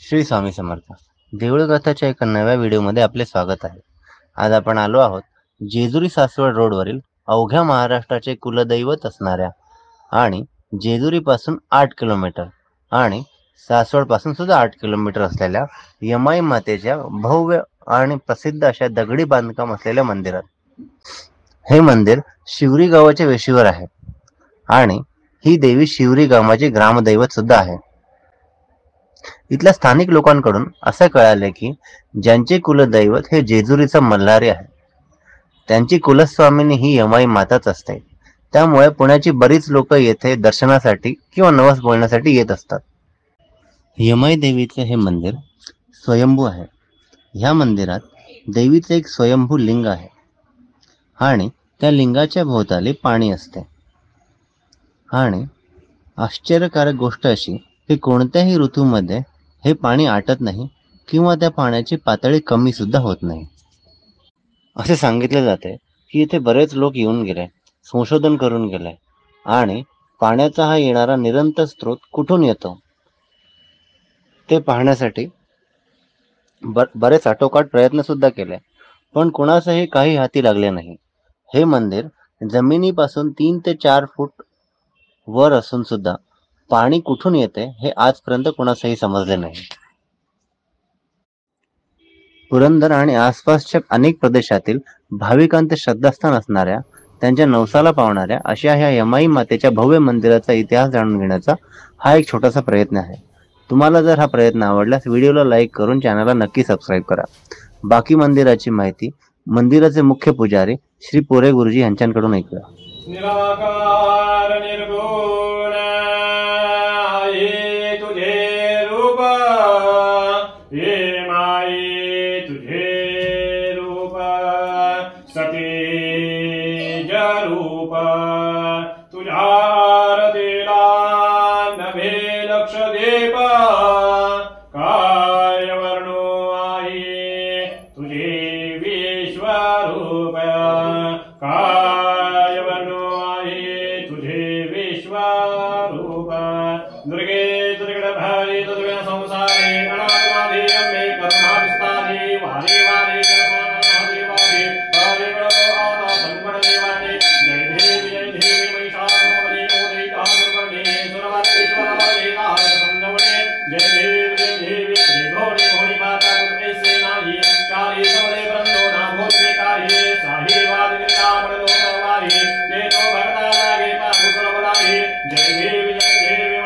श्री स्वामी समर्थ. देऊळ कथाच्या एका नव्या व्हिडिओमध्ये आपले स्वागत आहे. आज आपण आलो आहोत जेजुरी सासवड रोडवरील अवघ्या महाराष्ट्राचे कुलदैवत असणाऱ्या आणि जेजुरीपासून 8 किलोमीटर आणि सासवडपासून सुद्धा 8 किलोमीटर असलेल्या यमाई मातेच्या भव्य आणि प्रसिद्ध अशा दगडी बांधकाम असलेल्या मंदिरात. हे मंदिर शिवरी गावाच्या वेशीवर आहे आणि ही देवी शिवरी गावाची ग्रामदैवत सुद्धा आहे. इथल्या स्थानिक लोकांकडून असे कळाले की ज्यांचे कुलदैवत हे जेजुरीचा मल्हारी आहे त्यांची कुलस्वामिनी ही यमाई माताच असते. त्यामुळे पुण्याची बरीच लोक येथे दर्शनासाठी किंवा नवस बोलण्यासाठी येत असतात. यमाई देवीचे हे मंदिर स्वयंभू आहे. ह्या मंदिरात देवीचे एक स्वयंभू लिंग आहे आणि त्या लिंगाच्या भोवताली पाणी असते. आणि आश्चर्यकारक गोष्ट अशी की कोणत्याही ऋतूमध्ये हे पाणी आटत नाही किंवा त्या पाण्याची पातळी कमी सुद्धा होत नाही. असे सांगितले जाते की इथे बरेच लोक येऊन गेले, संशोधन करून गेले आणि पाण्याचा हा येणारा निरंतर स्रोत कुठून येतो ते पाहण्यासाठी बरेच आटोकाट प्रयत्न सुद्धा केले, पण कोणासही काही हाती लागले नाही. हे मंदिर जमिनीपासून 3 ते 4 फूट वर असून सुद्धा पाणी कुठून येते हे आजपर्यंत कोणासही समजले नाही. पुरंदर आणि आसपासच्या अनेक प्रदेशातील भाविकांचे श्रद्धास्थान असणाऱ्या, त्यांच्या नवसाला पावणाऱ्या अशा ह्या यमाई मातेच्या भव्य मंदिराचा इतिहास जाणून घेण्याचा हा एक छोटासा प्रयत्न आहे. तुम्हाला जर हा प्रयत्न आवडल्यास व्हिडिओला लाईक करून चॅनलला नक्की सबस्क्राईब करा. बाकी मंदिराची माहिती मंदिराचे मुख्य पुजारी श्री पोरे गुरुजी यांच्याकडून ऐकूया. निराकार निर्गुण आहे तुझे रूप, हे माई तुझे रूप, सतेज रूप, तुझ्या आरतीला नभे लक्ष दीप, काय वर्णो आहे तुझे विश्वरूप, काय वर्णो आहे तुझे विश्वरूप. दुर्गे दुर्गड भारी दुर्गे संसारे अनात्माधे अंबे करुणा विस्तारे वारे वारे कर्माधे वारे हरे गणो आता संकट देवाने. जय देवी महिषासुरमर्दिनी उदयिकासुरवर्णे सुरवरेश्वर वरदेता समजवणे. जय देवी त्रिभुवने भुवनि माता तुझ ऐसे नाही. कार्य सबले ब्रह्मो ना भूते कार्ये साही वाद गिरता पडलो नवाही ते तो भगता लागे पाहु सुलभलाही. जय देवी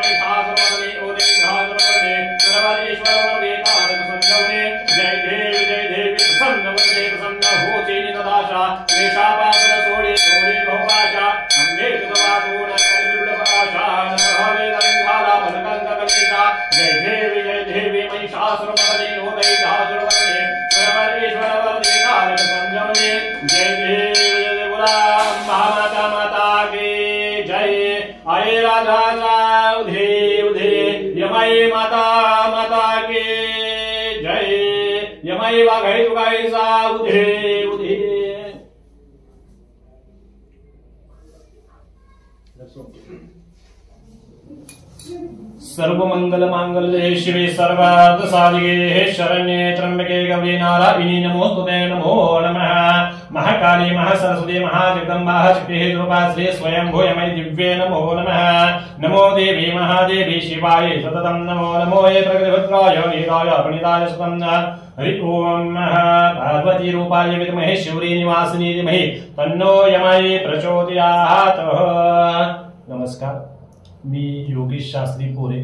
महिषासुरमर्दिनी उदयिकासुरवर्णे सुरवरेश्वर वरदेता समजवणे. जय देवी प्रसन्न वरदे प्रसन्न होते निदाशा देशापासून सोडे सोडे भोगाच्या अंबे तुझा सोड करविरुड आशा नरहवे झाला भनकंक कलिका. जय देवी महिषासुरमर्दिनी उदयिकासुरवर्णे सुरवरेश्वर वरदेता समजवणे. जय देवी बोला महामाता माता की जय. आये राजा उधे उधे यमाई माता माता की जय. यमाई वाघाई तुगाईचा उधे उधे. सर्व मंगल मांगल्ये शिवे सर्वार्थ साधिके शरण्ये त्र्यंबके गौरी नारायणी नमोस्तुते. नमो नमः. महाकाली महासरस्वती महाजगदम्बा शक्तिः रूपा श्री स्वयंभू यमई दिव्ये नमो नमः. नमो देवी महादेवी शिवाय सततं नमो नमो ये प्रकृतिपुत्राय नीताय प्रणीताय सुतं. हरि ओम पार्वती रूपाय विद्महे शिवरी निवासिनी धीमहि तन्नो यमई प्रचोदयात्. नमस्कार, मी योगेश शास्त्री पोरे,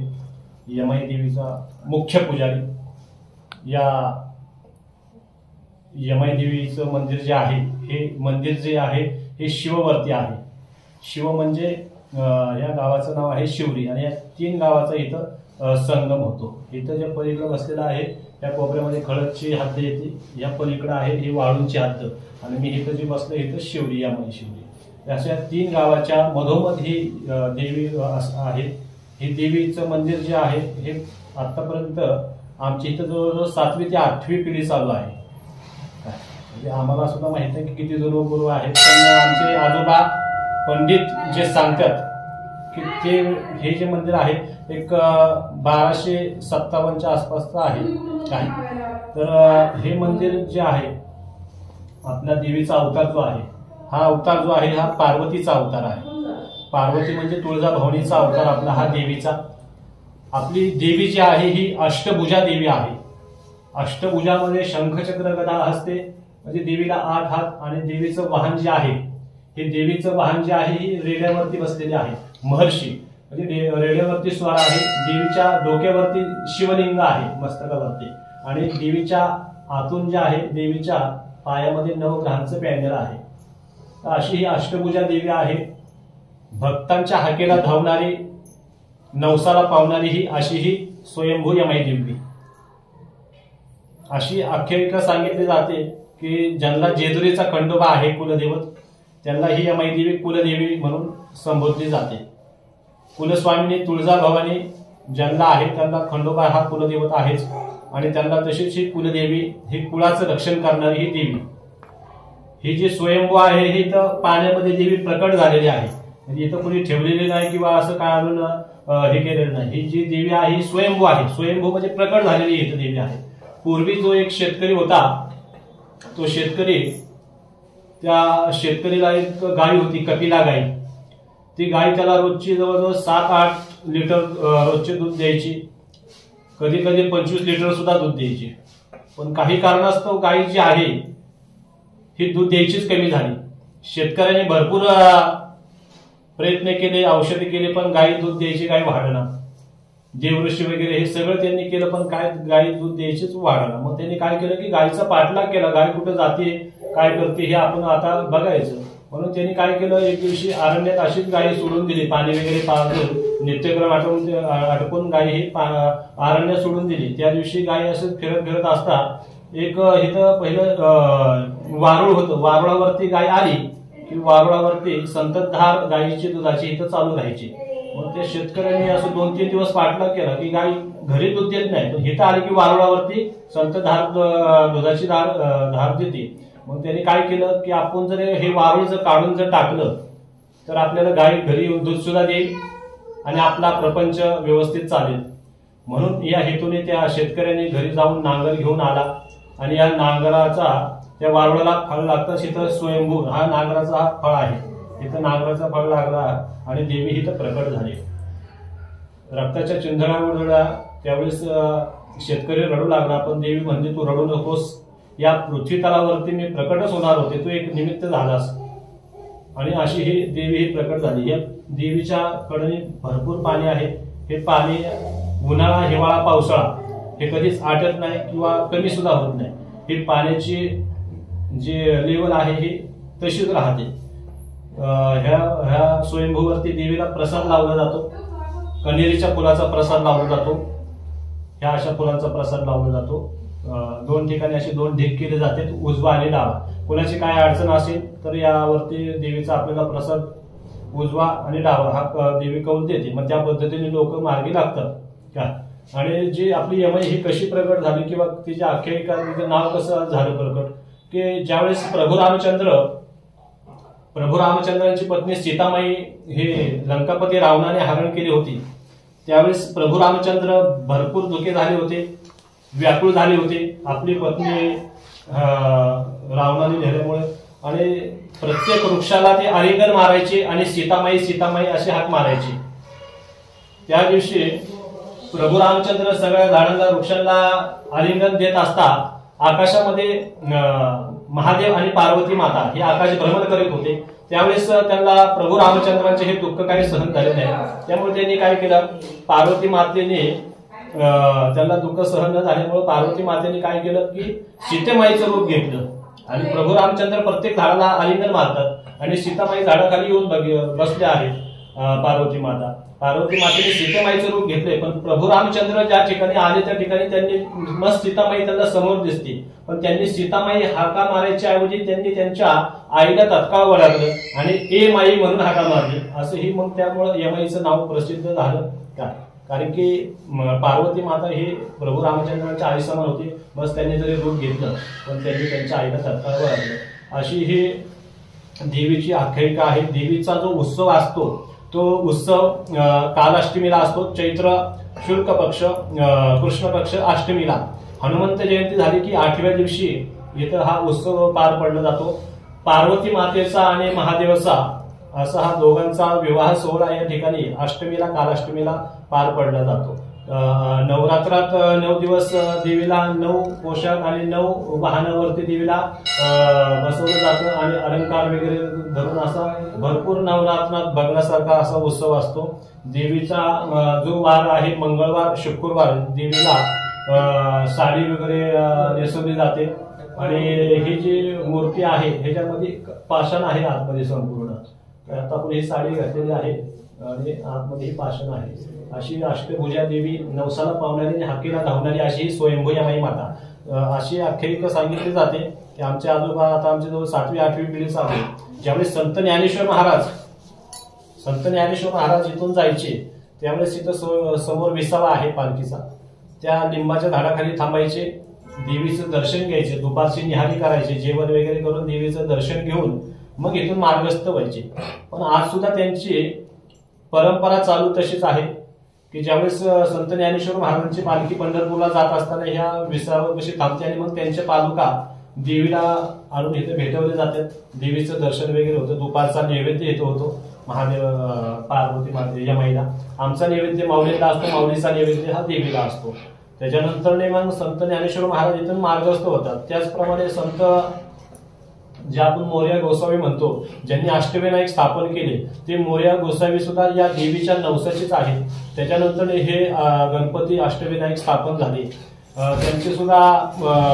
यमाई देवीचा मुख्य पुजारी. या यमाई देवीचं मंदिर जे आहे हे मंदिर जे आहे हे शिववरती आहे. शिव म्हणजे या गावाचं नाव आहे शिवरी आणि या 3 गावाचा इथं संगम होतो. इथं जे पलीकडे बसलेला आहे या कोपऱ्यामध्ये खळदची हद्द येते, या पलीकडे आहे ही वाळूंची हद्द आणि मी इथं जे बसलो इथं शिवरी यमाई शिवरी. अशा 3 गावाच्या मधोमध ही देवी आहे. हे देवीचं मंदिर जे आहे हे आतापर्यंत आमच्या इथं जवळजवळ 7वी ते 8वी पिढी चालू आहे. म्हणजे आम्हाला सुद्धा माहित आहे की किती जुनं गुरु आहेत, पण आमचे आजोबा पंडित जे सांगतात की ते हे जे मंदिर आहे एक 1257च्या आसपासचं आहे काय. तर हे मंदिर जे आहे आपल्या देवीचा अवतार जो आहे, हा अवतार जो आहे हा पार्वतीचा अवतार आहे. पार्वती म्हणजे तुळजाभवानीचा अवतार आपला हा देवीचा. आपली देवी जी आहे ही अष्टभुजा देवी आहे. अष्टभुजामध्ये शंखचक्र गदा असते, म्हणजे देवीला 8 हात. आणि देवीचं वाहन जे आहे, हे देवीचं वाहन जे आहे ही रेड्यावरती बसलेले आहे. महर्षी म्हणजे रेड्यावरती स्वार आहे. देवीच्या डोक्यावरती शिवलिंग आहे मस्तकावरती. आणि देवीच्या आतून जे आहे देवीच्या पायामध्ये नवग्रहांचं पॅन्डल आहे. अशी ही अष्टभुजा देवी आहे. भक्तांच्या हाकेला धावणारी, नवसाला पावणारी ही अशी ही स्वयंभू यमाई देवी. अशी आख्यायिका सांगितली जाते की ज्यांना जेजुरीचा खंडोबा आहे कुलदैवत, त्यांना ही यमाई देवी कुलदेवी म्हणून संबोधली जाते. कुलस्वामिनी तुळजाभवानी ज्यांना आहे त्यांना खंडोबा हा कुलदैवत आहेच. आणि त्यांना तशीच ही कुलदेवी, ही कुळाचं रक्षण करणारी ही देवी. ही जी स्वयंभू आहे ही तर पाण्यामध्ये देवी प्रकट झालेली आहे. म्हणजे इथं कोणी ठेवलेली नाही किंवा असं काय आणून हे केलेलं नाही. ही जी देवी आहे ही स्वयंभू आहे. स्वयंभू म्हणजे प्रकट झालेली इथं देवी आहे. पूर्वी जो एक शेतकरी होता, तो शेतकरी, त्या शेतकरीला एक गाय होती, कपिला गाय. ती गाय त्याला रोजची जवळजवळ 7-8 लिटर रोजचे दूध द्यायची. कधी कधी 25 लिटर सुद्धा दूध द्यायची. पण काही कारणास्तव गाय जी आहे ही दूध द्यायचीच कमी झाली. शेतकऱ्यांनी भरपूर प्रयत्न केले, औषधे केले, पण गाय दूध द्यायची काय वाढना. देवऋषी वगैरे हे सगळं त्यांनी केलं, पण काय गाय दूध द्यायचीच वाढना. मग त्यांनी काय केलं की गायचा पाठलाग केला. गाय कुठं जाते, काय करते हे आपण आता बघायचं. म्हणून त्यांनी काय केलं, एक दिवशी अरण्यात अशीच गाय सोडून दिली. पाणी वगैरे पाजून नित्यक्रम आटपून गाय ही अरण्यात सोडून दिली. त्या दिवशी गाय असं फिरत फिरत असता एक इथं पहिलं वारुळ होतं. वारुळावरती गाय आली की वारुळावरती संततधार गायीची दुधाची इथं चालू राहायची. मग त्या शेतकऱ्यांनी असं 2-3 दिवस पाठलाग केला की गाय घरी दूध देत नाही, पण इथं आली की वारुळावरती संततधार दुधाची धार देते. मग त्यांनी काय केलं की आपण जर हे वारुळ जर काढून जर टाकलं तर आपल्याला गाय घरी येऊन दूध सुद्धा देईल आणि आपला प्रपंच व्यवस्थित चालेल. म्हणून या हेतूने त्या शेतकऱ्यांनी घरी जाऊन नांगर घेऊन आला. आणि या नांगराचा त्या वारुळाला फळ लागतं. इथं स्वयंभू हा नांगराचा हा फळ आहे. इथं नांगराचा फळ लागला आणि देवी इथं प्रकट झाली. रक्ताच्या चिंधनामुळे त्यावेळेस शेतकरी रडू लागला, पण देवी म्हणते तू रडू नकोस, या पृथ्वी तलावरती मी प्रकटच होणार होते, तू एक निमित्त झालास. आणि अशी ही देवी ही प्रकट झाली. या देवीच्या कडे भरपूर पाणी आहे. हे पाणी उन्हाळा, हिवाळा, पावसाळा हे कधीच आटत नाही किंवा कमी सुद्धा होत नाही. ही पाण्याची जी लेवल आहे ही तशीच राहते. ह्या स्वयंभूवरती देवीला प्रसाद लावला जातो. कण्हेरीच्या फुलाचा प्रसाद लावला जातो. ह्या अशा फुलांचा प्रसाद लावला जातो. 2 ठिकाणी असे 2 ढीग केले जाते, उजवा आणि डावा. कोणाची काय अडचण असेल तर यावरती देवीचा आपल्याला प्रसाद उजवा आणि डावा हा देवी कौल देते. मग त्या पद्धतीने लोक मार्गी लागतात का. आणि जी आपली यमाई ही कशी प्रकट झाली किंवा तिची आख्यायिका, तिचं नाव कसं झालं प्रकट, की ज्यावेळेस प्रभू रामचंद्रांची पत्नी सीतामाई हे लंकापती रावणाने हरण केली होती, त्यावेळेस प्रभू रामचंद्र भरपूर दुःखी झाले होते, व्याकुळ झाले होते आपली पत्नी रावणाने नेल्यामुळे. आणि प्रत्येक वृक्षाला ते आलिंगन मारायचे आणि सीतामाई सीतामाई असे हाक मारायचे. त्या दिवशी प्रभू रामचंद्र सगळ्या झाडांना, वृक्षांना आलिंगन देत असता आकाशामध्ये महादेव आणि पार्वती माता हे आकाश भ्रमण करीत होते. त्यावेळेस त्यांना प्रभू रामचंद्रांचे हे दुःख काही सहन झाले नाही. त्यामुळे त्यांनी काय केलं, पार्वती मातेने त्यांना दुःख सहन न झाल्यामुळे पार्वती मातेने काय केलं की सीतेमाईचं रूप घेतलं. आणि प्रभू रामचंद्र प्रत्येक झाडाला आलिंगन मारतात आणि सीतामाई झाडाखाली येऊन बसल्या आहेत. पार्वती मातेने सीतेमाईचं रूप घेतलंय, पण प्रभू रामचंद्र ज्या ठिकाणी आले त्या ठिकाणी त्यांनी मस्त सीतामाई त्यांना समोर दिसते, पण त्यांनी सीतामाई हाका मारायच्या ऐवजी त्यांनी त्यांच्या आईला तत्काळ ओळखलं आणि ए माई म्हणून हाका मारली. असंही मग त्यामुळे यमाईचं नाव प्रसिद्ध झालं का, कारण की पार्वती माता ही प्रभू रामचंद्रांच्या आई समान होती. बस त्यांनी जरी रूप घेतलं पण त्यांनी त्यांच्या आईला तत्काळ ओळखलं. अशी ही देवीची आख्यायिका आहे. देवीचा जो उत्सव असतो तो उत्सव कालाष्टमीला असतो, चैत्र शुल्क पक्ष कृष्ण पक्ष अष्टमीला. हनुमंत जयंती झाली की 8व्या दिवशी इथं हा उत्सव पार पडला जातो. पार्वती मातेचा आणि महादेवाचा असा हा दोघांचा विवाह सोहळा या ठिकाणी अष्टमीला कालाष्टमीला पार पडला जातो. नवरात्रात 9 दिवस देवीला 9 पोशाख आणि 9 वाहनावरती देवीला बसवलं जातं आणि अलंकार वगैरे धरून असा भरपूर नवरात्रात बघण्यासारखा असा उत्सव असतो. देवीचा जो वार आहे मंगळवार शुक्रवार देवीला साडी वगैरे नेसवली जाते आणि ही जी मूर्ती आहे ह्याच्यामध्ये पाषाण आहे आतमध्ये संपूर्ण. आता आपण ही साडी घातलेली आहे आणि आतमध्ये ही पाषाण आहे. अशी अष्टभुजा देवी, नवसाला पावणारी आणि हाकेला धावणारी अशी ही स्वयंभूयामाई माता अशी आख्यायिका सांगितली जाते की आमचे आजोबा आता आमच्या जवळ 7वी 8वी पिढी चालू. ज्यावेळेस संत ज्ञानेश्वर महाराज इथून जायचे त्यावेळेस इथं समोर विसावा आहे पालखीचा, त्या लिंबाच्या झाडाखाली थांबायचे, देवीचं दर्शन घ्यायचे, दुपारची निहारी करायचे, जेवण वगैरे करून देवीचं दर्शन घेऊन मग इथून मार्गस्थ व्हायचे. पण आज सुद्धा त्यांची परंपरा चालू तशीच आहे की ज्यावेळेस संत ज्ञानेश्वर महाराजांची पालखी पंढरपूरला जात असताना ह्या विसाव्यापाशी थांबते आणि मग त्यांच्या पादुका देवीला आणून इथे भेटवले जातात. देवीचं दर्शन वगैरे होतं, दुपारचा नैवेद्य येतो होतो महादेव पार्वती माते या महिला. आमचा नैवेद्य माऊलीला असतो, माऊलीचा नैवेद्य हा देवीला असतो. त्याच्यानंतर मग संत ज्ञानेश्वर महाराज इथून मार्गस्थ होतात. त्याचप्रमाणे संत जे आपण मोरया गोसावी म्हणतो, ज्यांनी अष्टविनायक स्थापन केले, ते मोरया गोसावी सुद्धा या देवीच्या नवसाचीच आहे. त्याच्यानंतर हे गणपती अष्टविनायक स्थापन झाले, त्यांचे सुद्धा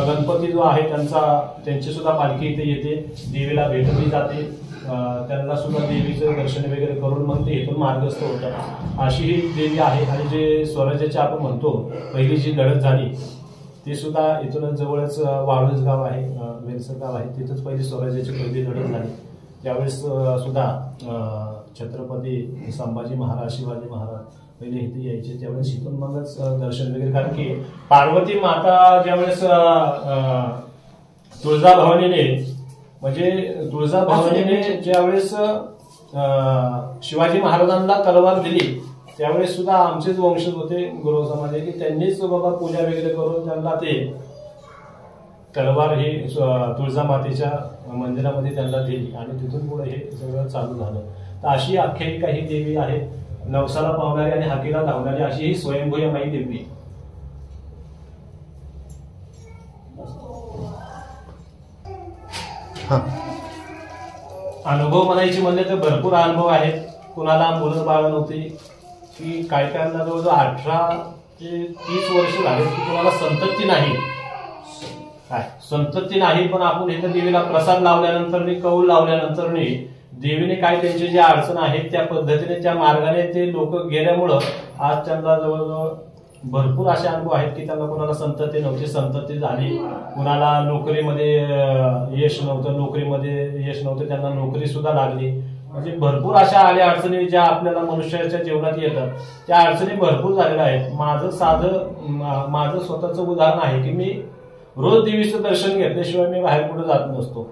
गणपती जो आहे त्यांची सुद्धा पालखी इथे येते, देवीला भेटली जाते. त्यांना सुद्धा देवीचं दर्शन वगैरे करून मग ते इथून मार्गस्थ होतात. अशी ही देवी आहे. आणि जे स्वराज्याचे आपण म्हणतो पहिली जी लढत झाली ती सुद्धा इथूनच जवळच वाळूज गाव आहे, वेलसर गाव आहे, तिथंच पहिली स्वराज्याची पहिली लढत झाली. त्यावेळेस सुद्धा छत्रपती संभाजी महाराज शिवाजी महाराज पहिले इथे यायचे, त्यावेळेस इथून मगच दर्शन वगैरे. कारण की पार्वती माता ज्यावेळेस तुळजाभवानीने ज्यावेळेस शिवाजी महाराजांना तलवार दिली त्यावेळेस सुद्धा आमचेच वंशज होते गुरु समाज की त्यांनीच बाबा पूजा वगैरे करून त्यांना ते तलवार ही तुळजा मातेच्या मंदिरामध्ये त्यांना दिली आणि तिथून पुढे हे सगळं चालू झालं. तर अशी आख्यायिका ही देवी आहे, नवसाला पावणारी आणि हाकेला धावणारी अशी ही स्वयंभूयामाई देवी. अनुभव म्हणायचे म्हणले तर भरपूर अनुभव आहेत. कुणाला मुलं बाळ नव्हती की काय कायांना जवळजवळ 18 ते 30 वर्ष झाले की कुणाला संतती नाही. काय संतती नाही, पण आपण इथं देवीला प्रसाद लावल्यानंतर कौल लावल्यानंतर देवीने काय त्यांची जी अडचण आहे त्या पद्धतीने त्या मार्गाने ते लोक गेल्यामुळं आज त्यांना जवळजवळ भरपूर असे अनुभव आहेत की त्यांना कोणाला संतती नव्हती, संतती झाली. कुणाला नोकरीमध्ये यश नव्हतं, त्यांना नोकरी सुद्धा लागली. म्हणजे भरपूर अशा आल्या अडचणी ज्या आपल्याला मनुष्याच्या जीवनात येतात, त्या अडचणी भरपूर झालेल्या आहेत. माझं स्वतःचं उदाहरण आहे की मी रोज देवीचं दर्शन घेतल्याशिवाय मी बाहेर कुठे जात नसतो.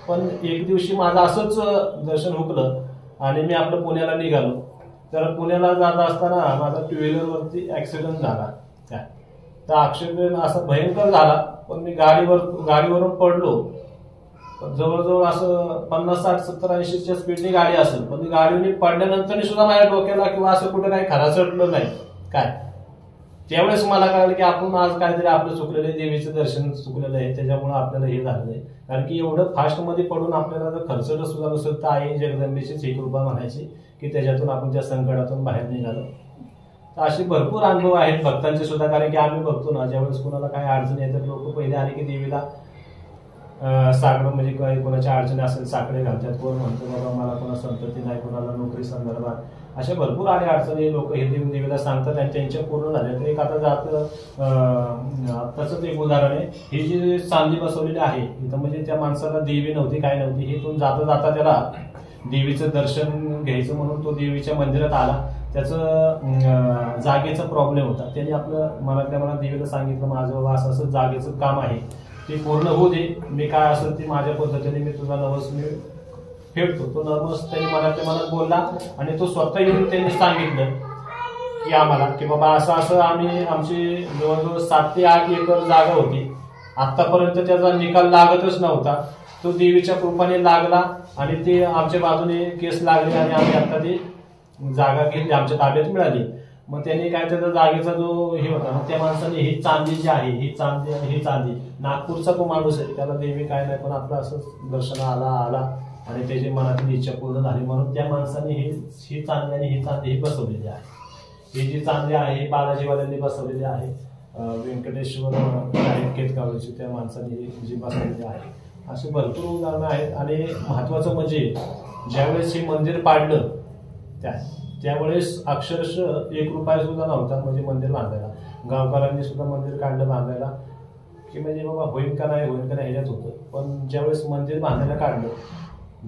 पण एक दिवशी माझं असंच दर्शन हुकलं आणि मी आपलं पुण्याला निघालो. तर पुण्याला जात असताना माझा 2 व्हीलरवरती ऍक्सिडेंट झाला. तर ऍक्सिडेंट असा भयंकर झाला, पण मी गाडीवरून पडलो. जवळजवळ असं 50, 60, 70, 80च्या स्पीडनी गाडी असेल, पण गाडीने पडल्यानंतर सुद्धा माझ्या डोक्याला किंवा असं कुठं काही खराचटलं नाही. काय त्यावेळेस मला कळलं की आपण आज काहीतरी आपलं चुकलेलं आहे, देवीचं दर्शन चुकलेलं आहे, त्याच्यामुळे आपल्याला हे झालेलं आहे. कारण की एवढं फास्ट मध्ये पडून आपल्याला जर खर्चटं सुद्धा नसेल तर आई जगदंबेचीच ही कृपा म्हणायची की त्याच्यातून आपण त्या संकटातून बाहेर निघालो. तर असे भरपूर अनुभव आहेत भक्तांचे सुद्धा. कारण की आम्ही बघतो ना, ज्यावेळेस कोणाला काही अडचणी येतात लोक पहिले आले की देवीला साकडं म्हणजे काही कोणाच्या अडचणी असेल साकडे घालतात. कोण म्हणतो बाबा मला कोणा संतती नाही, कोणाला नोकरी संदर्भात अशा भरपूर आले अडचणी लोक हे देऊन देवीला सांगतात आणि त्यांच्या पूर्ण झाल्या. तर एक आता तसंच एक उदाहरण आहे, ही जी चांदी बसवलेली आहे इथं, म्हणजे त्या माणसाला देवी नव्हती काय नव्हती, हे इथून जाता जाता त्याला देवीचं दर्शन घ्यायचं म्हणून तो देवीच्या मंदिरात आला. त्याचं जागेचा प्रॉब्लेम होता. त्यांनी आपलं मनातल्या मनात देवीला सांगितलं माझं बाबा असं असं जागेचं काम आहे, ते पूर्ण होऊ दे, मी काय असेल ते माझ्या पद्धतीने मी तुझा नवस मी फेडतो. तो नर्मस त्यांनी मनातल्या मनात बोलला आणि तो स्वतः येऊन त्यांनी सांगितलं की आम्हाला की बाबा असं असं आमची जवळजवळ 7 ते 8 एकर जागा होती. आतापर्यंत त्याचा निकाल लागतच नव्हता. तो देवीच्या कृपाने लागला आणि ते आमच्या बाजूने केस लागले आणि आम्ही आता ती जागा घेतली, आमच्या ताब्यात मिळाली. मग त्यांनी काय त्याचा जागेचा जो हे होता मग त्या माणसाने ही चांदी जी आहे ही चांदी नागपूरचा तो माणूस आहे, त्याला देवी काय नाही पण आपलं असं दर्शन आला आणि त्याची मनातील इच्छा पूर्ण झाली म्हणून त्या माणसाने ही चांदी आणि ही चांदी ही बसवलेली आहे. ही जी चांदी आहे ही बालाजीवाल्यांनी बसवलेली आहे. व्यंकटेश्वर आहेत केतकावळीची त्या माणसाने जी बसवलेली आहे. असे भरपूर उदाहरणं आहेत. आणि महत्वाचं म्हणजे ज्यावेळेस हे मंदिर पाडलं त्यावेळेस अक्षरशः 1 रुपया सुद्धा नव्हता म्हणजे मंदिर बांधायला. गावकऱ्यांनी सुद्धा मंदिर काढलं बांधायला की म्हणजे बाबा होईल का नाही ह्याच्यात होतं. पण ज्यावेळेस मंदिर बांधायला काढलं,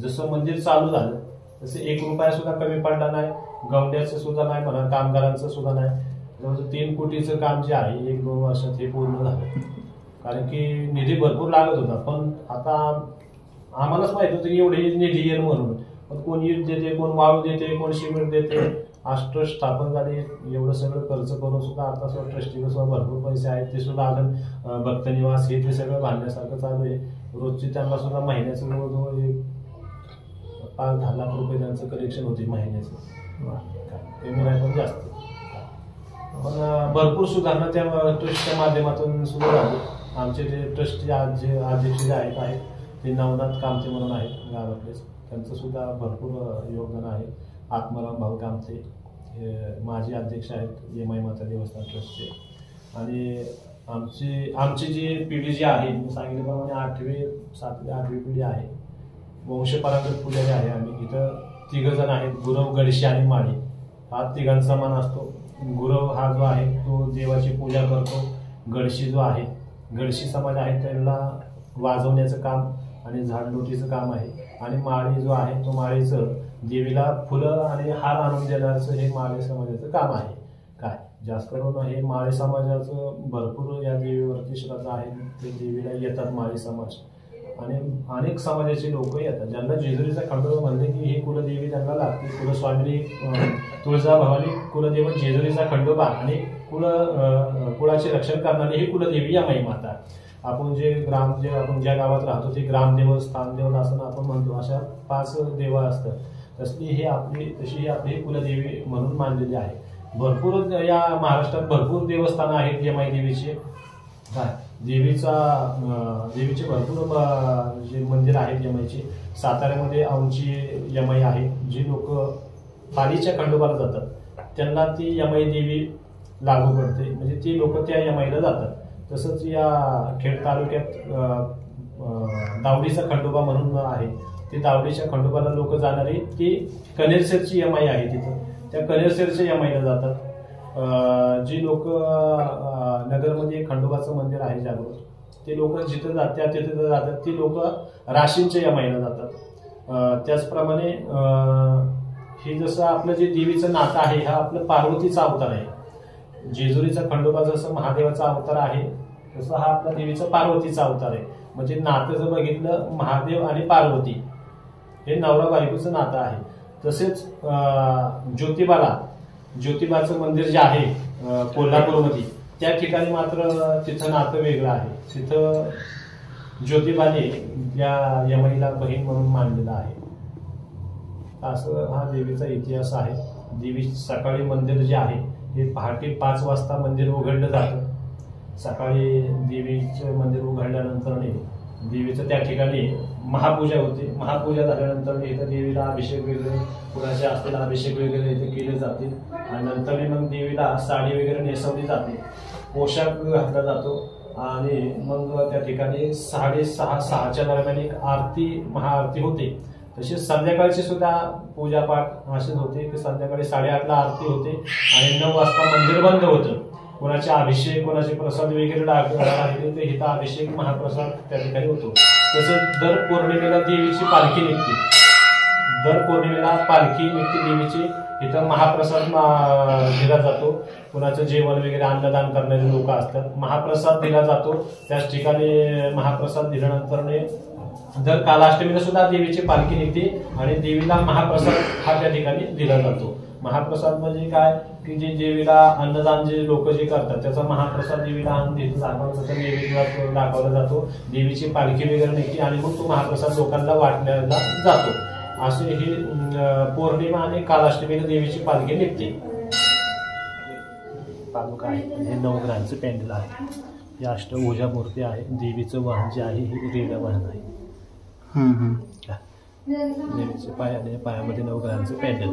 जसं मंदिर चालू झालं तसे 1 रुपया सुद्धा कमी पडला नाही. गवंड्याचं सुद्धा नाही म्हणा, कामगारांचं सुद्धा नाही. जवळजवळ 3 कोटीचं काम जे आहे 1-2 वर्षात हे पूर्ण झालं. कारण की निधी भरपूर लागत होता. पण आता आम्हालाच माहित होतं की एवढे निधी येईल म्हणून. पण कोण ईट देते, कोण वाळू देते, कोण सिमेंट देते. आज ट्रस्ट स्थापन झाले, एवढं सगळं खर्च करून सुद्धा आता सुद्धा ट्रस्टीवर सुद्धा भरपूर पैसे आहेत. ते सुद्धा अजून भक्तनिवास हे ते सगळं बांधण्यासारखं चालू आहे. रोजची त्यांना सुद्धा महिन्याचं जवळजवळ 5-10 लाख रुपये त्यांचं कलेक्शन होते महिन्याचं. कमी नाही पण जास्त. पण भरपूर सुधारणा त्या ट्रस्टच्या माध्यमातून सुरू झाली. आमचे जे ट्रस्टचे अध्यक्ष जे आहेत ते नवनाथ कामते म्हणून आहेत गावातलेच, त्यांचं सुद्धा भरपूर योगदान आहे. आत्माराम भाऊ कामते हे माजी अध्यक्ष आहेत एमआय माता देवस्थान ट्रस्टचे. आणि आमची जी पिढी जी आहे मी सांगितल्याप्रमाणे 7वी 8वी पिढी आहे. वंशपरंपरेत पुजारी आहे आम्ही. इथं 3 जण आहेत, गुरव, गडशी आणि माळी. हा 3घांचा मान असतो. गुरव हा जो आहे तो देवाची पूजा करतो. गडशी जो आहे, गडशी समाज आहे त्यांना वाजवण्याचं काम आणि झाडलोटीचं काम आहे. आणि माळी जो आहे तो माळीचं देवीला फुलं आणि हार आणून देण्याचं हे माळी समाजाचं काम आहे. काय जास्त करून हे माळी समाजाचं भरपूर या देवीवरती श्रद्धा आहे. ते देवीला येतात माळी समाज आणि अनेक समाजाचे लोक येतात. ज्यांना जेजुरीचा खंडोबा म्हणले की ही कुलदेवी त्यांना लागते. कुलस्वामिनी तुळजाभवानी कुलदेव जेजुरीचा खंडोबा आणि कुळाचे रक्षण करणारी ही कुलदेवी या माता. आपण आपण ज्या गावात राहतो ते ग्रामदेव, स्थानदेव असं आपण म्हणतो. अशा 5 देव असतात. तशी ही आपली कुलदेवी म्हणून मानलेली आहे. भरपूर या महाराष्ट्रात भरपूर देवस्थानं आहेत यमाई देवीचे. देवीचे भरपूर जे मंदिर आहेत यमाईचे. साताऱ्यामध्ये औंची यमाई आहे. जी लोक पालीच्या खंडोबाला जातात त्यांना ती यमाई देवी लागू पडते, म्हणजे ती लोक त्या यमाईला जातात. तसंच या खेड तालुक्यात दावडीचा खंडोबा म्हणून आहे. ती दावडीच्या खंडोबाला लोक जाणारी ती कनेरसेरची यमाई आहे. तिथं त्या कनेरसेरच्या यमाईला जातात. जी लोक नगरमध्ये खंडोबाचं मंदिर आहे जागृत, ते लोक जिथं तिथे जातात. ती लोक राशींच्या यमाईला जातात. त्याचप्रमाणे हे जसं आपलं जे देवीचं नातं आहे हा आपलं पार्वतीचा अवतार आहे. जेजुरीचा खंडोबा जसं महादेवाचा अवतार आहे तसं हा आपला देवीचा पार्वतीचा अवतार आहे. म्हणजे नातं जर बघितलं महादेव आणि पार्वती हे नवरा बायकोचं नातं आहे. तसेच ज्योतिबाचं मंदिर जे आहे कोल्हापूरमध्ये त्या ठिकाणी मात्र तिथं नातं वेगळं आहे. तिथं ज्योतिबाने या यमाईला बहीण म्हणून मानलेला आहे. असं हा देवीचा इतिहास आहे. देवी सकाळी मंदिर जे आहे हे पहाटे 5 वाजता मंदिर उघडलं जातं. सकाळी देवीचं मंदिर उघडल्यानंतर देवीचं त्या ठिकाणी महापूजा होते. महापूजा झाल्यानंतर इथं देवीला अभिषेक वगैरे कुणाचे असलेला अभिषेक वगैरे इथे केले जाते. आणि नंतर मग देवीला साडी वगैरे नेसवली जाते, पोशाख घातला जातो. आणि मग त्या ठिकाणी 6:30-6च्या दरम्यान एक महाआरती होते. तसेच संध्याकाळची सुद्धा पूजापाठ असेच होते की संध्याकाळी 8:30ला आरती होते आणि 9 वाजता मंदिर बंद होतं. कोणाचे अभिषेक, कोणाचे प्रसाद वगैरे राहिले ते इथं अभिषेक महाप्रसाद त्या ठिकाणी होतो. तसंच दर पौर्णिमेला देवीची पालखी निघते. देवीची इथं महाप्रसाद दिला जातो. कुणाचं जेवण वगैरे अन्नदान करणारे लोक असतात. महाप्रसाद दिला जातो. त्याच ठिकाणी महाप्रसाद दिल्यानंतर दर कालाष्टमीला सुद्धा देवीची पालखी निघते आणि देवीला महाप्रसाद हा त्या ठिकाणी दिला जातो. महाप्रसाद म्हणजे काय की जे देवीला अन्नदान जे लोक जे करतात त्याचा महाप्रसाद देवीला आणून दाखवला नैवेद्य दाखवला जातो. देवीची पालखी वगैरे निघते आणि मग तो महाप्रसाद लोकांना वाटला जातो. असे ही पौर्णिमा आणि कालाष्टमीला देवीची पालखी निघते. पादुका आहे हे नवग्रहांचं पॅन्डल आहे. ही अष्टभुजा मूर्ती आहे. देवीचं वाहन जे आहे हे रेल्वे वाहन आहे. देवीचे पाय आणि पायामध्ये नवग्रहांचं पॅन्डल.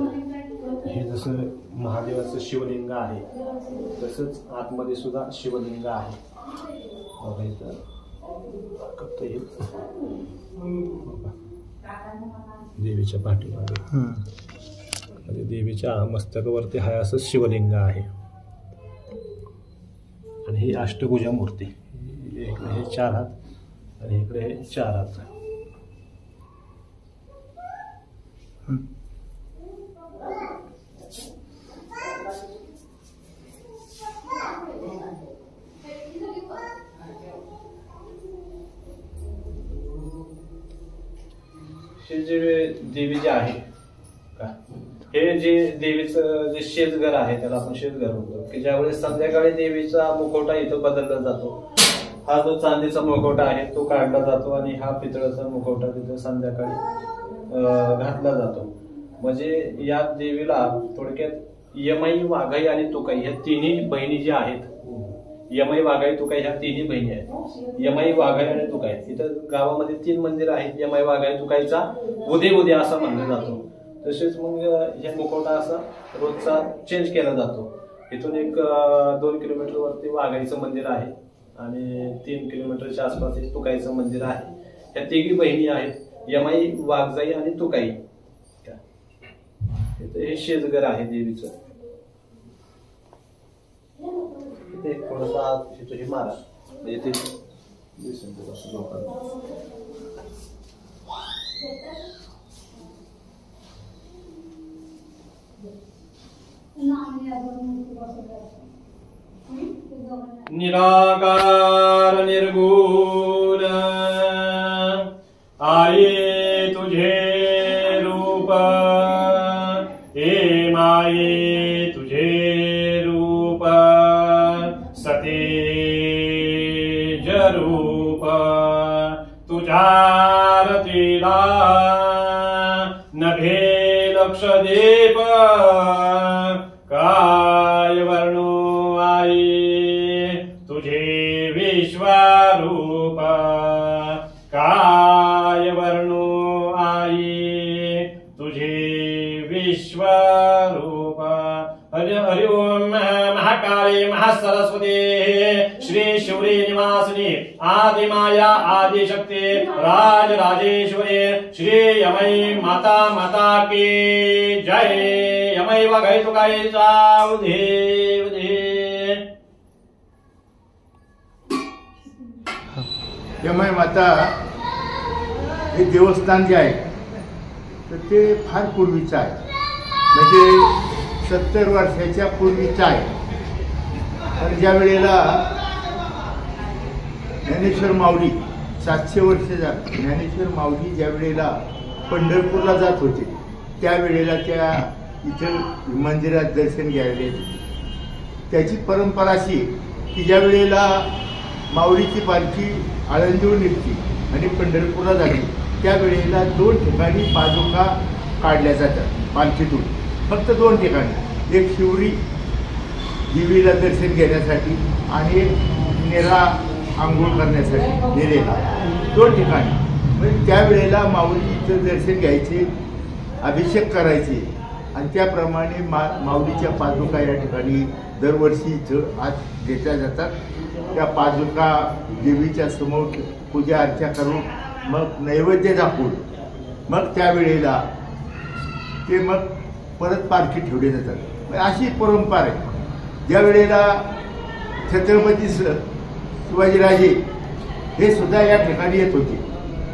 हे जसं महादेवाचं शिवलिंग आहे तसंच आतमध्ये सुद्धा शिवलिंग आहे. देवीच्या पाठीमागे देवीच्या मस्तकावरती हा असं शिवलिंग आहे. आणि ही अष्टभुजा मूर्ती. इकडे हे 4 हात आणि इकडे हे 4 हात. हे जे देवी जे आहे का हे जे देवीचं जे शेजघर आहे त्याला आपण शेजघर म्हणतो की ज्यावेळेस संध्याकाळी देवीचा मुखवटा इथं बदलला जातो. हा जो चांदीचा मुखवटा आहे तो काढला जातो आणि हा पितळाचा मुखवटा तिथं संध्याकाळी घातला जातो. म्हणजे या देवीला थोडक्यात यमाई, वाघाई आणि तुकाई ह्या तिन्ही बहिणी ज्या आहेत. यमाई, वाघाई, तुकाई ह्या तिन्ही बहिणी आहेत. यमाई, वाघाई आणि तुकाई. इथं गावामध्ये 3 मंदिर आहेत. यमाई, वाघाई, तुकाईचा उदय असा म्हणलं जातो. तसेच मग हे मुखवटा असा रोजचा चेंज केला जातो. इथून एक 2 किलोमीटर वरती वाघाईचं मंदिर आहे आणि 3 किलोमीटरच्या आसपास एक तुकाईचं मंदिर आहे. ह्या तिघी बहिणी आहेत, यमाई, वाघजाई आणि तुकाई. हे शेजघर आहे देवीचं. इथे थोडासा हे मारा इथे लोकांना. निराकार निर्गुण आये तुझे रूप, हे माये तुझे रूप, सतेज रूप, तुझ्या रतीला नभे लक्ष दीप, काय वर्णो आई तुझे विश्वरूप, काय वर्णो आई तुझे विश्वरूप. हरि ओम महाकाली महासरस्वती श्री शिवरी निवासिनी आदिमाया आदिशक्ती राजराजेश्वरी श्री यमई माता माता की जय. यमई वाघाई तुकाईचा उदे उदे. यमई माता हे देवस्थान जे आहे तर ते फार पूर्वीचं आहे. म्हणजे 70 वर्षाच्या पूर्वीचं आहे. तर ज्या वेळेला ज्ञानेश्वर माऊली 700 वर्ष झाली. ज्ञानेश्वर माऊली ज्या वेळेला पंढरपूरला जात होते त्यावेळेला त्या इथं मंदिरात दर्शन घ्यायला. त्याची परंपरा अशी की ज्या वेळेला माऊलीची पालखी आळंदीहून निघते आणि पंढरपूरला जाते त्यावेळेला 2 ठिकाणी पादुका काढल्या जातात पालखीतून. फक्त 2 ठिकाणी. एक शिवरी देवीला दर्शन घेण्यासाठी आणि एक नेरा आंघोळ करण्यासाठी नेरेला. 2 ठिकाणी. म्हणजे त्यावेळेला माऊलीचं दर्शन घ्यायचे, अभिषेक करायचे आणि त्याप्रमाणे माऊलीच्या पादुका या ठिकाणी दरवर्षी इथं आज घेतल्या जातात. त्या पादुका देवीच्या समोर पूजा अर्चा करून मग नैवेद्य दाखवून मग त्यावेळेला ते मग परत पालखी ठेवले जातात. अशी परंपरा आहे. ज्या वेळेला छत्रपती शिवाजीराजे हे सुद्धा या ठिकाणी येत होते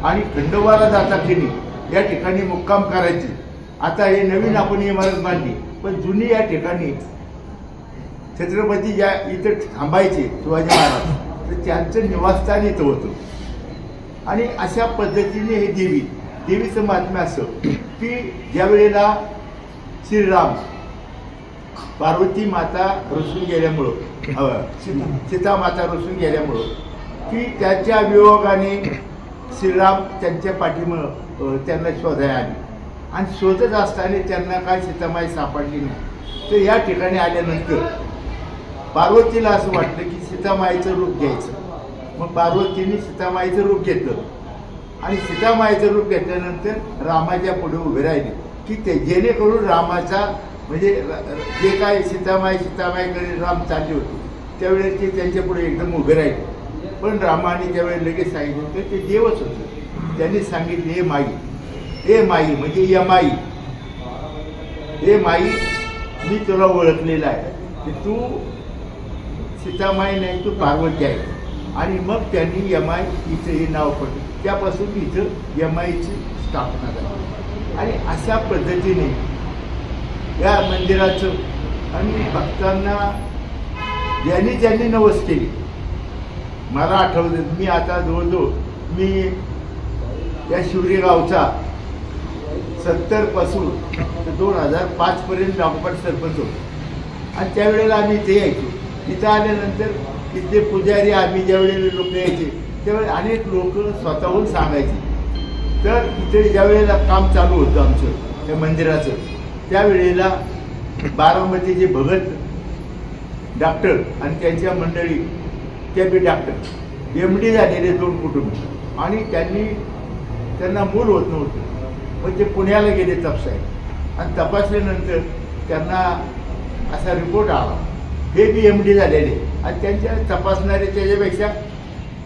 आणि खंडोबाला जाता क्षणी या ठिकाणी मुक्काम करायचे. आता हे नवीन आपण इमारत बांधली पण जुनी या ठिकाणी छत्रपती ज्या इथं थांबायचे शिवाजी महाराज तर त्यांचं निवासस्थान इथं होतं. आणि अशा पद्धतीने हे देवीचं महात्म्य असं की ज्या वेळेला श्रीराम पार्वती माता रुसून गेल्यामुळं सीता माता रुसून गेल्यामुळं की त्याच्या वियोगाने श्रीराम त्यांच्या पाठीमुळं त्यांना शोधायला आले आणि शोधत असताना त्यांना काय सीतामाई सापडली नाही. तर या ठिकाणी आल्यानंतर पार्वतीला असं वाटलं की सीतामाईचं रूप घ्यायचं. मग पार्वतीने सीतामाईचं रूप घेतलं आणि सीतामाईचं रूप घेतल्यानंतर रामाच्या पुढे उभे राहिले की ते जेणेकरून रामाचा म्हणजे जे काय सीतामाईकडे राम चालले होते त्यावेळेस ते त्यांच्या पुढे एकदम उभे राहिले. पण रामाने त्यावेळेस लगेच सांगितलं तर ते देवच होतं. त्यांनी सांगितले हे माई म्हणजे यमाई, हे माई मी तुला ओळखलेलं आहे की तू सीतामाई नाही तू पार्वती आहे. आणि मग त्यांनी यमाई इथं हे नाव पडलं. त्यापासून इथं यमाईची स्थापना झाली. आणि अशा पद्धतीने या मंदिराचं आणि भक्तांना ज्यांनी नवस केली. मला आठवतं मी आता जवळजवळ मी या शिवरी गावचा 70 पासून 2005 पर्यंत नागोपाट सरपंच होतो. आणि त्यावेळेला आम्ही इथे यायचो. इथं आल्यानंतर इथले पुजारी आम्ही ज्यावेळेला लोक यायचे त्यावेळेला अनेक लोक स्वतःहून सांगायचे. तर इथे ज्यावेळेला काम चालू होतं आमचं त्या मंदिराचं त्यावेळेला बारामतीचे भगत डॉक्टर आणि त्यांच्या मंडळी ते बी डॉक्टर MD झालेले 2 कुटुंब आणि त्यांना मूल होत नव्हतं. मग ते पुण्याला गेले तपासायला आणि तपासल्यानंतर त्यांना असा रिपोर्ट आला हे बी MD झालेले आणि त्यांच्या तपासणारे त्याच्यापेक्षा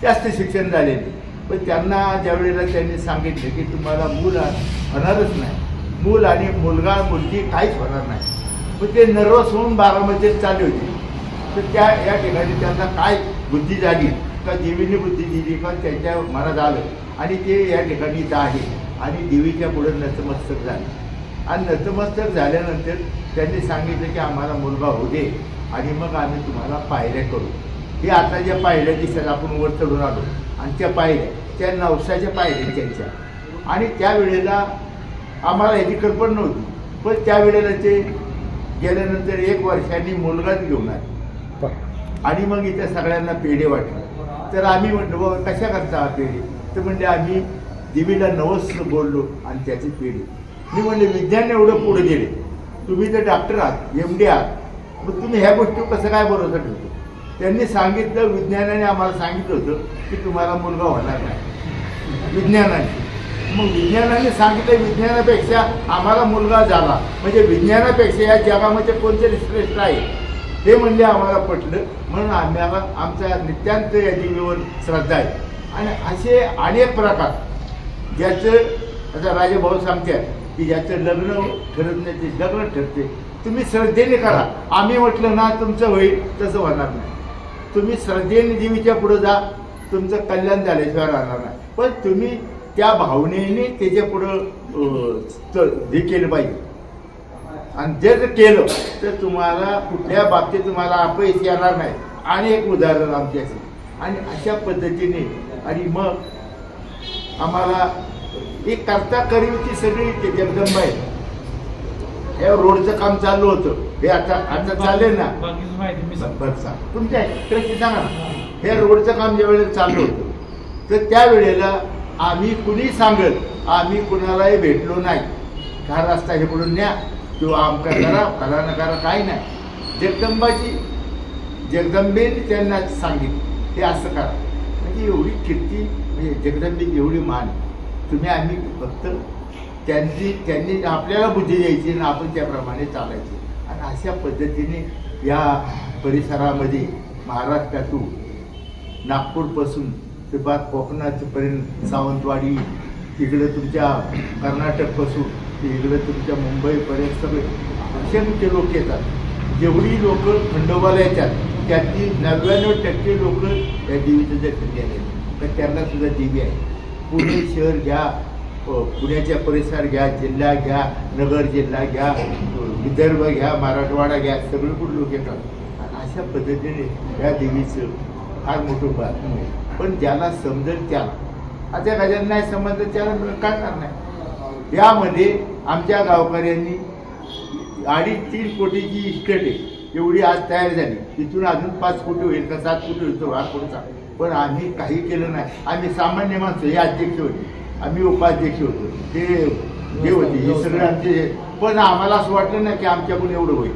जास्त शिक्षण झालेले. पण त्यांना ज्यावेळेला त्यांनी सांगितलं की तुम्हाला मूल होणारच नाही, मूल आणि मुलगा मुलगी काहीच होणार नाही. पण ते नर्वस होऊन बारामतीत चालले होते. तर या ठिकाणी त्यांना काय बुद्धी झाली का देवीने बुद्धी दिली का त्यांच्या मनात आलं आणि ते या ठिकाणी इथं आहे आणि देवीच्या पुढे नतमस्तक झाले. आणि नतमस्तक झाल्यानंतर त्यांनी सांगितलं की आम्हाला मुलगा होऊ दे आणि मग आम्ही तुम्हाला पायऱ्या करू. हे आता ज्या पायऱ्या दिसतात आपण वर चढून आलो आणि त्या पायऱ्या त्या नवसाच्या पायऱ्या त्यांच्या. आणि त्यावेळेला आम्हाला ह्याची कल्पना नव्हती. पण त्यावेळेला ते गेल्यानंतर 1 वर्षांनी मुलगाच घेऊन आले आणि मग इथे सगळ्यांना पेढे वाटले. तर आम्ही म्हटलं बाबा कशा करता पेढे. तर म्हणजे आम्ही देवीला नवस बोललो आणि त्याचे पेढे. मी म्हणले विज्ञान एवढं पुढे गेले, तुम्ही तर डॉक्टर आहात MD आहात, मग तुम्ही ह्या गोष्टी कसं काय भरोसा ठेवतो. त्यांनी सांगितलं विज्ञानाने आम्हाला सांगितलं होतं की तुम्हाला मुलगा होणार नाही विज्ञानाने. मग विज्ञानाने सांगितलं विज्ञानापेक्षा आम्हाला मुलगा झाला म्हणजे विज्ञानापेक्षा या जगामध्ये कोणतरी श्रेष्ठ आहे हे म्हणजे आम्हाला पटलं. म्हणून आम्हाला आमचा नित्यांत या देवीवर श्रद्धा आहे. आणि असे अनेक प्रकार ज्याचं आता राजेभाऊ सांगतात की ज्याचं लग्न ठरत नाही ते लग्न ठरते. तुम्ही श्रद्धेने करा. आम्ही म्हटलं ना तुमचं होईल तसं होणार नाही. तुम्ही श्रद्धेने देवीच्या पुढे जा, तुमचं कल्याण झाल्याशिवाय राहणार नाही. पण तुम्ही त्या भावनेने त्याच्या पुढं हे केलं पाहिजे. आणि जर केलं तर तुम्हाला कुठल्या बाबतीत तुम्हाला अपयश येणार नाही. अनेक उदाहरण आमच्याशी. आणि अशा पद्धतीने आणि मग आम्हाला एक करता करीची सगळी ते जगदंबा आहे. हे रोडचं काम चालू होतं हे आता चालेल ना बरं तुमच्या कृषी सांगा ना. हे रोडचं काम ज्या वेळेला चालू होतं तर त्यावेळेला आम्ही कुणी सांगत आम्ही कुणालाही भेटलो नाही. हा रस्ता हे पडून न्या किंवा आमका करा करा न करा काही नाही. जगदंबेने त्यांना सांगितलं हे असं करा. म्हणजे एवढी कीर्ती म्हणजे जगदंबेची एवढी मान. तुम्ही आम्ही फक्त त्यांनी आपल्याला बुद्धी द्यायची आणि आपण त्याप्रमाणे चालायचे. आणि अशा पद्धतीने या परिसरामध्ये महाराष्ट्रातून नागपूरपासून ते बाद कोकणापर्यंत सावंतवाडी तिकडं तुमच्या कर्नाटकपासून ते इकडं तुमच्या मुंबईपर्यंत सगळे असंख्य लोक येतात. जेवढी लोक खंडोबाला येतात त्यातली 99% लोक त्या देवीचं दर्शन घ्यायला. तर त्यांना सुद्धा देवी आहे. पुणे शहर घ्या, पुण्याच्या परिसर घ्या, जिल्हा घ्या, नगर जिल्हा घ्या, विदर्भ घ्या, मराठवाडा घ्या, सगळीकडून लोक येतात. आणि अशा पद्धतीने या देवीचं फार मोठं बातमी आहे. पण ज्याला समजेल त्याला आता एखाद्याला नाही समजलं त्याला काय करणार. यामध्ये आमच्या गावकऱ्यांनी 2.5-3 कोटीची इस्टेट आहे एवढी आज तयार झाली. तिथून अजून 5 कोटी होईल का 7 कोटी होतो हा पुढचा. पण आम्ही काही केलं नाही. आम्ही सामान्य माणसं, हे अध्यक्ष होते, आम्ही उपाध्यक्ष होतो, ते होते, हे सगळे आमचे. पण आम्हाला असं वाटलं नाही की आमच्याकडून एवढं होईल.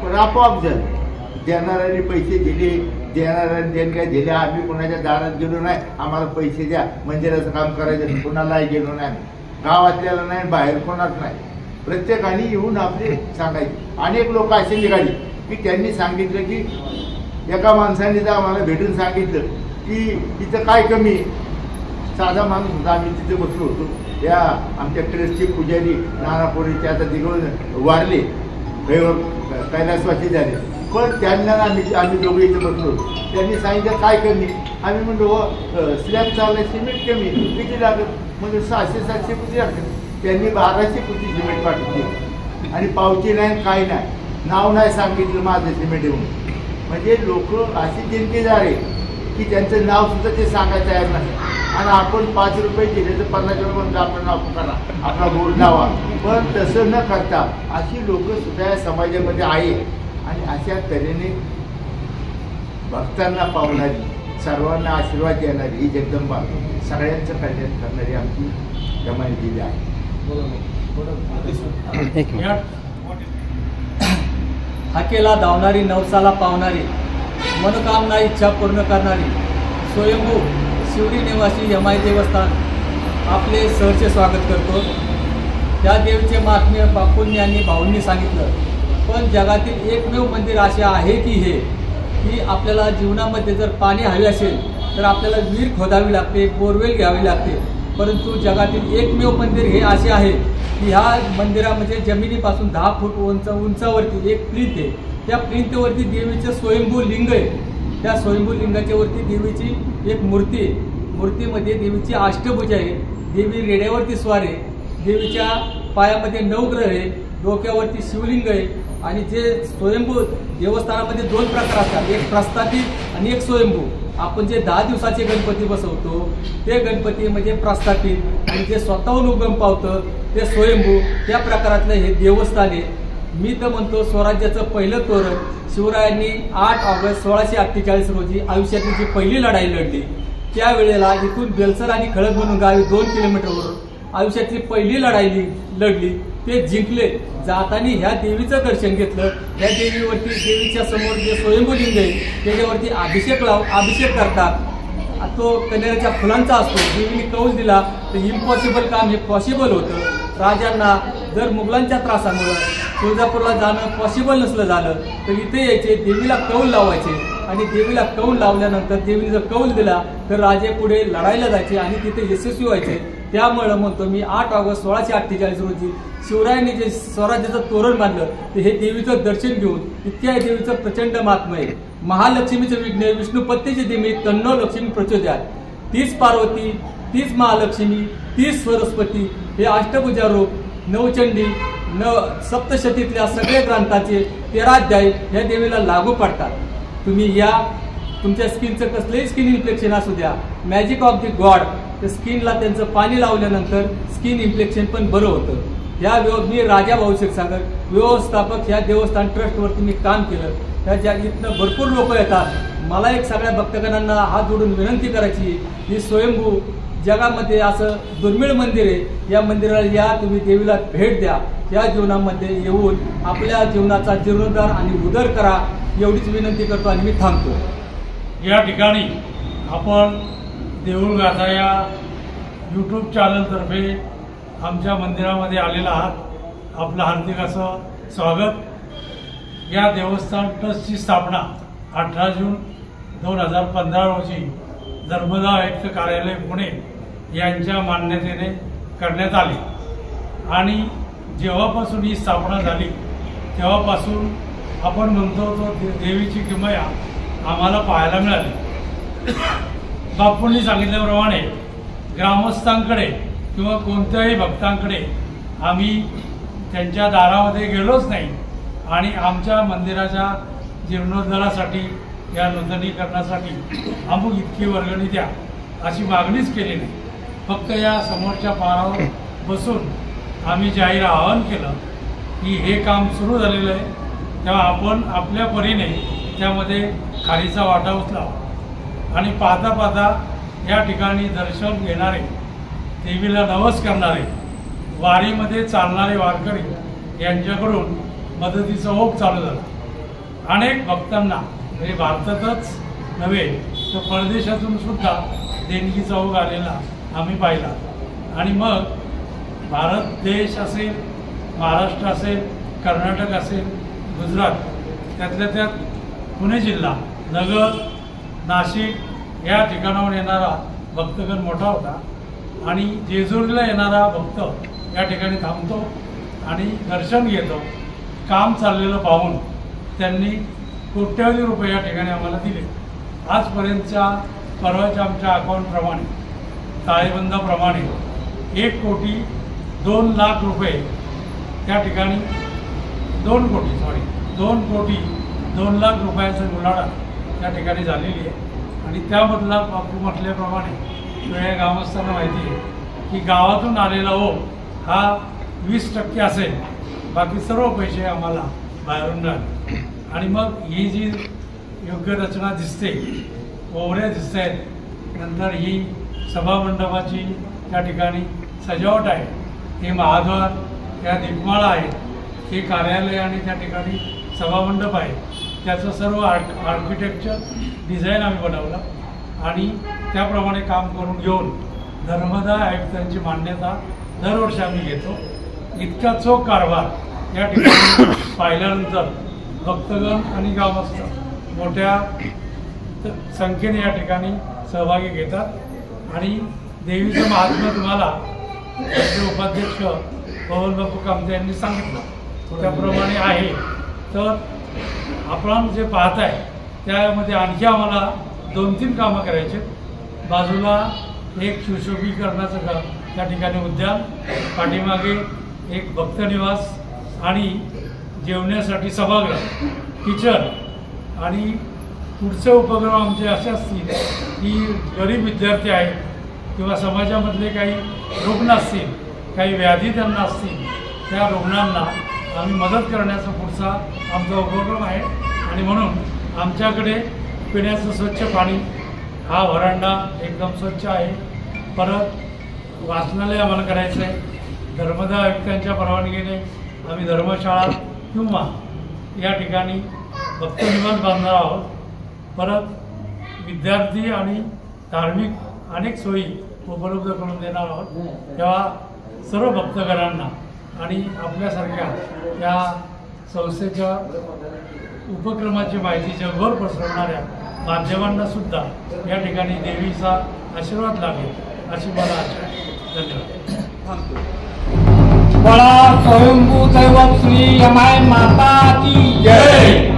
पण आपोआप झालं. देणाऱ्यांनी पैसे दिले, देणाऱ्यांनी देणग्या दिल्या. आम्ही कोणाच्या दारात गेलो नाही, आम्हाला पैसे द्या, मंदिराचं काम करायचं, कोणालाही गेलो नाही, गावातल्याला नाही, बाहेर कोणाच नाही. प्रत्येकाने येऊन आपले सांगायचे. अनेक लोक असे निघाले की त्यांनी सांगितलं की एका माणसाने तर आम्हाला भेटून सांगितलं की तिथं काय कमी. साधा माणूस होता, आम्ही तिथे बसलो होतो. या आमच्या ट्रस्टचे पुजारी नानापुरीचे आता दिगळ वारले, कैलासवासी झाले, पण त्यांना आम्ही दोघे इथे बसलो होतो. त्यांनी सांगितलं काय कमी. आम्ही म्हणलो स्लॅब चालला, सिमेंट कमी, किती लागत. म्हणजे 600-700 कोटी लागतात. त्यांनी 1200 कोटी सिमेंट पाठवली आणि पावती नाही, काय नाही, नाव नाही सांगितलं माझं सिमेंट येऊन. म्हणजे लोक अशी जिंकेदार आहे की त्यांचं नाव सुद्धा ते सांगायला तयार नाही. आणि आपण 5 रुपये दिले तर 50 रुपये म्हणतो आपण नाव करा, आपला बोर्ड लावा. पण तसं न करता अशी लोक सुद्धा या समाजामध्ये आहे. आणि अशा तऱ्हेने भक्तांना पावणारी, सर्वांना आशीर्वाद देणारी ही जगदंबा सगळ्यांचं कल्याण करणारी आमची जमानी दिली आहे. हाकेला धावणारी, नवसाला पावणारी, मनोकामना इच्छा पूर्ण करणारी स्वयंभू शिवडी निवासी यमाई देवस्थान आपले सहर्ष स्वागत करतो. त्या देवीचे महात्म्य बापूंनी आणि भाऊंनी सांगितलं. पण जगातील एकमेव मंदिर असे आहे की हे की आपल्याला जीवनामध्ये जर पाणी हवे असेल तर आपल्याला विहीर खोदावी लागते, बोरवेल घ्यावी लागते. परंतु जगातील एकमेव मंदिर हे असे आहे की ह्या मंदिरामध्ये जमिनीपासून 10 फूट उंचावरती एक प्लिंथ आहे. त्या प्लिंथवरती देवीचं स्वयंभू लिंग आहे. त्या स्वयंभू लिंगाच्या वरती देवीची एक मूर्ती आहे. मूर्तीमध्ये देवीची अष्टभुजा आहे. देवी रेड्यावरती स्वार आहे. देवीच्या पायामध्ये 9 ग्रह आहे. डोक्यावरती शिवलिंग आहे. आणि जे स्वयंभू देवस्थानामध्ये 2 प्रकार असतात, एक प्रस्थापित आणि एक स्वयंभू. आपण जे 10 दिवसाचे गणपती बसवतो ते गणपती म्हणजे प्रस्थापित, आणि जे स्वतःहून उगम पावतं ते स्वयंभू. त्या प्रकारातलं हे देवस्थान आहे. मी तर म्हणतो स्वराज्याचं पहिलं तोरण शिवरायांनी 8 ऑगस्ट 1648 रोजी आयुष्यातली जी पहिली लढाई लढली, त्यावेळेला इथून बेलसर आणि खळद म्हणून गावी 2 किलोमीटरवरून आयुष्यातली पहिली लढाई लढली, ते जिंकले. जाताना ह्या देवीचं दर्शन घेतलं. ह्या देवीवरती, देवीच्या समोर जे स्वयंभूलिंग आहे त्याच्यावरती अभिषेक करतात. तो कन्हेऱ्याच्या फुलांचा असतो. देवीने कौल दिला तर इम्पॉसिबल काम हे पॉसिबल होतं. राजांना जर मुघलांच्या त्रासामुळं तुळजापूरला जाणं पॉसिबल नसलं झालं तर इथे यायचे, देवीला कौल लावायचे. आणि देवीला कौल लावल्यानंतर देवीने जर कौल दिला तर राजे पुढे लढायला जायचे आणि तिथे यशस्वी व्हायचे. त्यामुळं म्हणतो मी 8 ऑगस्ट 1648 रोजी शिवरायांनी जे स्वराज्याचं तोरण बांधलं ते हे देवीचं दर्शन घेऊन इतक्या देवीचं प्रचंड महात्म्य आहे. महालक्ष्मीचं विघ्न विष्णुपत्नीचे दिमे तन्नो लक्ष्मी प्रचोदयात. 30 पार्वती, 30 महालक्ष्मी, 30 सरस्वती हे अष्टभुजा रूप, 9 चंडी, सप्तशतीतल्या सगळ्या ग्रंथाचे 13 अध्याय या देवीला लागू पडतात. तुम्ही या तुमच्या स्किनचं कसलंही स्किन इन्फेक्शन असू द्या, मॅजिक ऑफ दी गॉड, त्या स्किनला त्यांचं पाणी लावल्यानंतर स्किन इन्फेक्शन पण बरं होतं. मी राजा भाऊ क्षीरसागर व्यवस्थापक ह्या देवस्थान ट्रस्टवरती मी काम केलं. त्या इथनं भरपूर लोक येतात. मला एक सगळ्या भक्तगणांना हात जोडून विनंती करायची ही स्वयंभू जगामध्ये असं दुर्मिळ मंदिर आहे. या मंदिराला या, तुम्ही देवीला भेट द्या. या जीवनामध्ये येऊन आपल्या जीवनाचा जीर्णोद्धार आणि उदर करा एवढीच विनंती करतो आणि मी थांबतो. या ठिकाणी आपण देऊळ गाथा या यूट्यूब चॅनलतर्फे आमच्या मंदिरामध्ये आलेला आहात. आपलं हार्दिक असं स्वागत. या देवस्थान ट्रस्टची स्थापना 18 जून 2015 रोजी धर्मदाय आयुक्त कार्यालय पुणे यांच्या मान्यतेने करण्यात आली. आणि जेव्हापासून ही स्थापना झाली तेव्हापासून आपण म्हणतो तो देवीची किमया आम्हाला पाहायला मिळाली. बापूंनी सांगितल्याप्रमाणे ग्रामस्थांकडे किंवा कोणत्याही भक्तांकडे आम्ही त्यांच्या दारामध्ये गेलोच नाही आणि आमच्या मंदिराच्या जीर्णोद्धारासाठी, या नूतनीकरणासाठी अमुक इतकी वर्गणी द्या अशी मागणीच केली नाही. फक्त या समोरच्या पारावर बसून आम्ही जाहीर आवाहन केलं की हे काम सुरू झालेलं आहे, तेव्हा आपण आपल्या परीने त्यामध्ये खारीचा वाटा उचलावा आणि पाहता पाहता या ठिकाणी दर्शन घेणारे, देवीला नवस करणारे, वारीमध्ये चालणारे वारकरी यांच्याकडून मदतीचा ओघ चालू झाला। अनेक भक्तांना म्हणजे भारतातच नव्हे तर परदेशातून सुद्धा देणगीचा ओघ आलेला आम्ही पाहिला। आणि मग भारत देश असेल, महाराष्ट्र असेल, कर्नाटक असेल, गुजरात, त्यातल्या त्यात पुणे जिल्हा, नगर, नाशिक या ठिकाणाहून येणारा भक्तगण मोठा होता आणि जेजुरीला येणारा भक्त या ठिकाणी थांबतो आणि दर्शन घेतो। काम चाललेलं पाहून त्यांनी कोट्यावधी रुपये या ठिकाणी आम्हाला दिले। आजपर्यंतच्या परवाच्या आमच्या अकाउंटप्रमाणे, ताळेबंदाप्रमाणे 1,02,00,000 रुपये त्या ठिकाणी 2 कोटी 2,00,000 रुपयाचं उलाढाल त्या ठिकाणी झालेली आहे। आणि त्यामधला बापू म्हटल्याप्रमाणे वेळ्या ग्रामस्थांना माहिती आहे की गावातून आलेला ओघ हा 20% असेल, बाकी सर्व पैसे आम्हाला बाहेरून मिळाले। आणि मग ही जी योग्य रचना दिसते, ओवऱ्या दिसत आहेत, नंतर ही सभामंडपाची त्या ठिकाणी सजावट आहे, हे महाद्वार, त्या दीपमाळा आहेत, हे कार्यालय आणि त्या ठिकाणी सभामंडप आहे, त्याचं सर्व आर्किटेक्चर डिझाईन आम्ही बनवलं आणि त्याप्रमाणे काम करून घेऊन धर्मदाय आयुक्तांची मान्यता दरवर्षी आम्ही घेतो। इतका चोख कारभार या ठिकाणी पाहिल्यानंतर भक्तगण आणि ग्रामस्थ मोठ्या संख्येने या ठिकाणी सहभागी घेतात आणि देवीचं महात्म्य तुम्हाला त्याचे उपाध्यक्ष पवनबापू कामते यांनी सांगितलं त्याप्रमाणे आहे। तर आपण जे पाहताय त्यामध्ये आणखी आम्हाला 2-3 कामं करायचे। बाजूला एक सुशोभीकरणाचं काम, त्या ठिकाणी उद्यान, पाठीमागे एक भक्तनिवास आणि जेवण्यासाठी सभागृह, किचन आणि पुढचे उपक्रम आमचे असे असतील की गरीब विद्यार्थी आहेत किंवा समाजामधले काही रुग्ण असतील, काही व्याधी त्यांना असतील, त्या रुग्णांना आम्ही मदत करण्याचा पुढचा आमचा उपक्रम आहे। आणि म्हणून आमच्याकडे पिण्याचं स्वच्छ पाणी, हा व्हरांडा एकदम स्वच्छ आहे। परत वाचनालय आम्हाला करायचं आहे, धर्मदाय आयुक्तांच्या परवानगीने आम्ही धर्मशाळा किंवा या ठिकाणी भक्तनिवास बांधणार आहोत। परत विद्यार्थी आणि धार्मिक अनेक सोयी उपलब्ध करून देणार आहोत। तेव्हा सर्व भक्तगणांना आणि आपल्यासारख्या या संस्थेच्या उपक्रमाची माहिती जगभर पसरवणाऱ्या माध्यमांना सुद्धा या ठिकाणी देवीचा आशीर्वाद लाभेल अशी मला आशा आहे। धन्यवाद। बड़ा स्वयंभू दैवत श्री यमाय माता की जय।